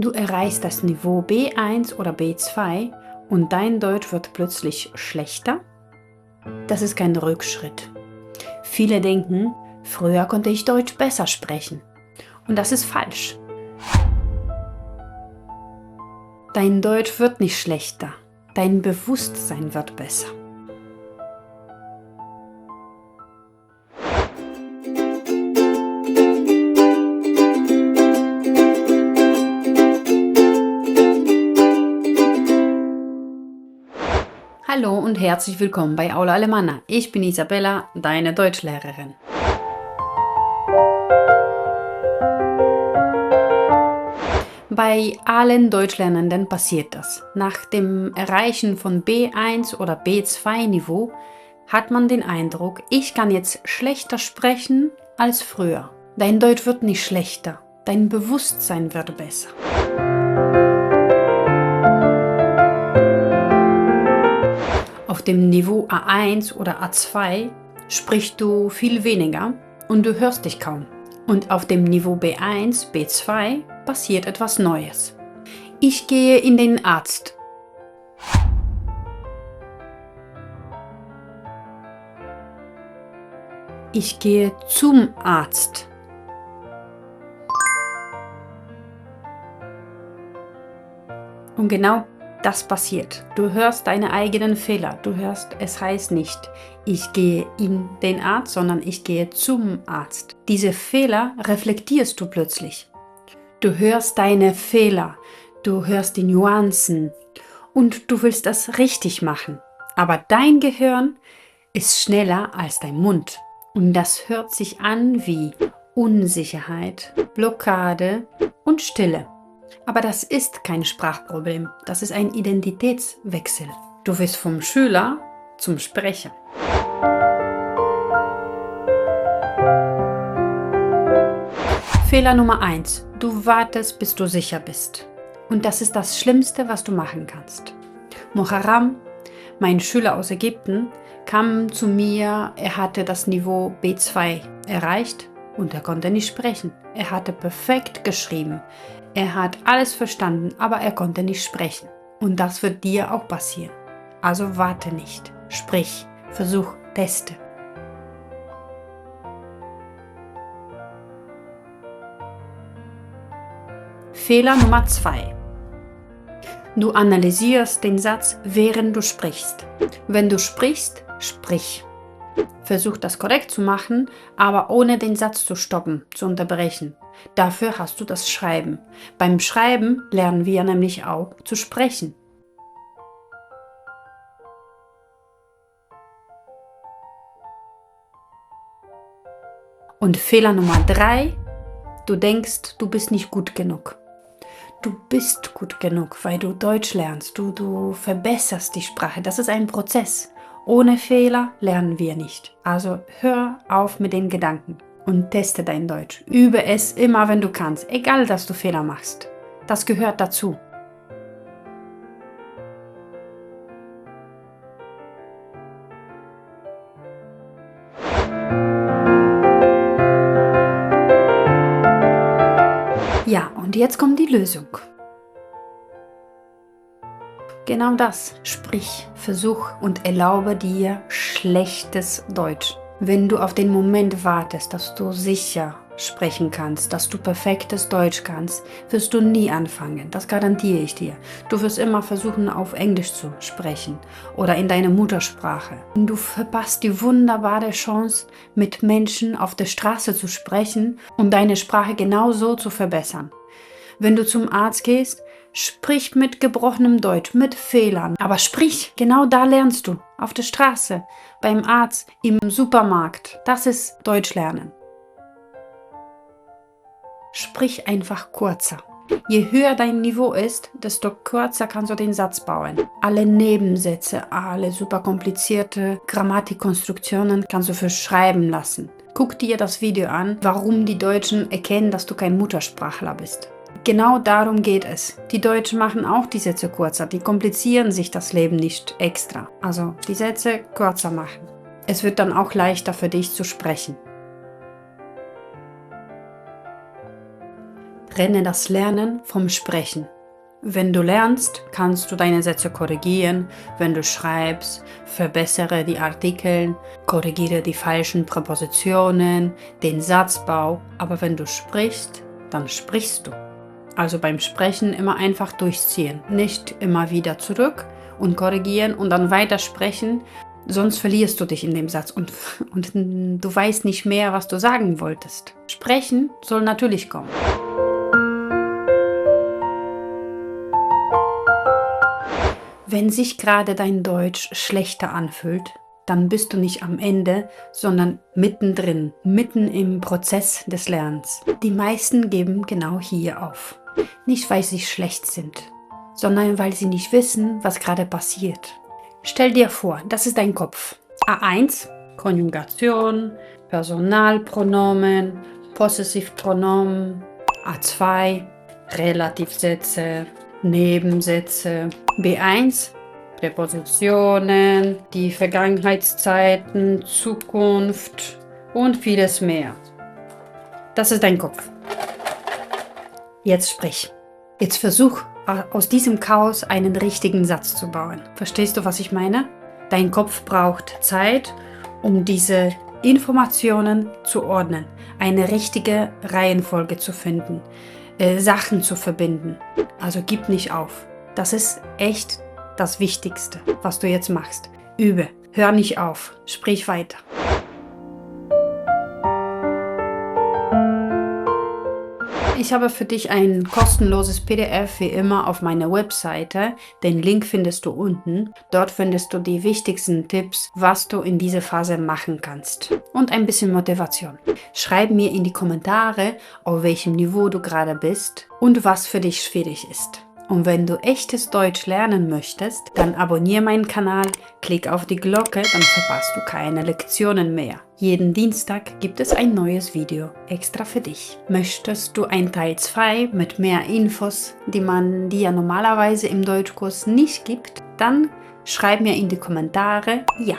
Du erreichst das Niveau B1 oder B2 und dein Deutsch wird plötzlich schlechter. Das ist kein Rückschritt. Viele denken, früher konnte ich Deutsch besser sprechen. Und das ist falsch. Dein Deutsch wird nicht schlechter. Dein Bewusstsein wird besser. Hallo und herzlich willkommen bei Aula Alemanna. Ich bin Isabella, deine Deutschlehrerin. Bei allen Deutschlernenden passiert das. Nach dem Erreichen von B1 oder B2-Niveau hat man den Eindruck, ich kann jetzt schlechter sprechen als früher. Dein Deutsch wird nicht schlechter, dein Bewusstsein wird besser. Auf dem Niveau A1 oder A2 sprichst du viel weniger und du hörst dich kaum. Und auf dem Niveau B1, B2 passiert etwas Neues. Ich gehe in den Arzt. Ich gehe zum Arzt. Und genau das passiert. Du hörst deine eigenen Fehler. Du hörst, es heißt nicht, ich gehe in den Arzt, sondern ich gehe zum Arzt. Diese Fehler reflektierst du plötzlich. Du hörst deine Fehler, du hörst die Nuancen und du willst das richtig machen. Aber dein Gehirn ist schneller als dein Mund. Und das hört sich an wie Unsicherheit, Blockade und Stille. Aber das ist kein Sprachproblem, das ist ein Identitätswechsel. Du wirst vom Schüler zum Sprecher. Fehler Nummer 1. Du wartest, bis du sicher bist. Und das ist das Schlimmste, was du machen kannst. Muharram, mein Schüler aus Ägypten, kam zu mir, er hatte das Niveau B2 erreicht und er konnte nicht sprechen. Er hatte perfekt geschrieben. Er hat alles verstanden, aber er konnte nicht sprechen. Und das wird dir auch passieren. Also warte nicht. Sprich, versuch, teste. Fehler Nummer 2. Du analysierst den Satz, während du sprichst. Wenn du sprichst, sprich. Versuch das korrekt zu machen, aber ohne den Satz zu stoppen, zu unterbrechen. Dafür hast du das Schreiben. Beim Schreiben lernen wir nämlich auch zu sprechen. Und Fehler Nummer 3, du denkst, du bist nicht gut genug. Du bist gut genug, weil du Deutsch lernst, du verbesserst die Sprache. Das ist ein Prozess. Ohne Fehler lernen wir nicht. Also hör auf mit den Gedanken und teste dein Deutsch. Übe es immer, wenn du kannst, egal, dass du Fehler machst. Das gehört dazu. Ja, und jetzt kommt die Lösung. Genau das. Sprich, versuch und erlaube dir schlechtes Deutsch. Wenn du auf den Moment wartest, dass du sicher sprechen kannst, dass du perfektes Deutsch kannst, wirst du nie anfangen. Das garantiere ich dir. Du wirst immer versuchen, auf Englisch zu sprechen oder in deiner Muttersprache. Und du verpasst die wunderbare Chance, mit Menschen auf der Straße zu sprechen und deine Sprache genauso zu verbessern. Wenn du zum Arzt gehst, sprich mit gebrochenem Deutsch, mit Fehlern. Aber sprich, genau da lernst du. Auf der Straße, beim Arzt, im Supermarkt. Das ist Deutsch lernen. Sprich einfach kurzer. Je höher dein Niveau ist, desto kürzer kannst du den Satz bauen. Alle Nebensätze, alle super komplizierte Grammatikkonstruktionen kannst du für schreiben lassen. Guck dir das Video an, warum die Deutschen erkennen, dass du kein Muttersprachler bist. Genau darum geht es. Die Deutschen machen auch die Sätze kürzer, die komplizieren sich das Leben nicht extra. Also die Sätze kürzer machen. Es wird dann auch leichter für dich zu sprechen. Trenne das Lernen vom Sprechen. Wenn du lernst, kannst du deine Sätze korrigieren. Wenn du schreibst, verbessere die Artikel, korrigiere die falschen Präpositionen, den Satzbau. Aber wenn du sprichst, dann sprichst du. Also beim Sprechen immer einfach durchziehen. Nicht immer wieder zurück und korrigieren und dann weiter sprechen. Sonst verlierst du dich in dem Satz und du weißt nicht mehr, was du sagen wolltest. Sprechen soll natürlich kommen. Wenn sich gerade dein Deutsch schlechter anfühlt, dann bist du nicht am Ende, sondern mittendrin, mitten im Prozess des Lernens. Die meisten geben genau hier auf. Nicht, weil sie schlecht sind, sondern weil sie nicht wissen, was gerade passiert. Stell dir vor, das ist dein Kopf. A1, Konjugation, Personalpronomen, Possessivpronomen. A2, Relativsätze, Nebensätze. B1, Präpositionen, die Vergangenheitszeiten, Zukunft und vieles mehr. Das ist dein Kopf. Jetzt sprich. Jetzt versuch, aus diesem Chaos einen richtigen Satz zu bauen. Verstehst du, was ich meine? Dein Kopf braucht Zeit, um diese Informationen zu ordnen, eine richtige Reihenfolge zu finden, Sachen zu verbinden. Also gib nicht auf. Das ist echt das Wichtigste, was du jetzt machst. Übe, hör nicht auf, sprich weiter. Ich habe für dich ein kostenloses PDF wie immer auf meiner Webseite. Den Link findest du unten. Dort findest du die wichtigsten Tipps, was du in dieser Phase machen kannst. Und ein bisschen Motivation. Schreib mir in die Kommentare, auf welchem Niveau du gerade bist und was für dich schwierig ist. Und wenn du echtes Deutsch lernen möchtest, dann abonniere meinen Kanal, klick auf die Glocke, dann verpasst du keine Lektionen mehr. Jeden Dienstag gibt es ein neues Video extra für dich. Möchtest du ein Teil 2 mit mehr Infos, die ja normalerweise im Deutschkurs nicht gibt, dann schreib mir in die Kommentare ja.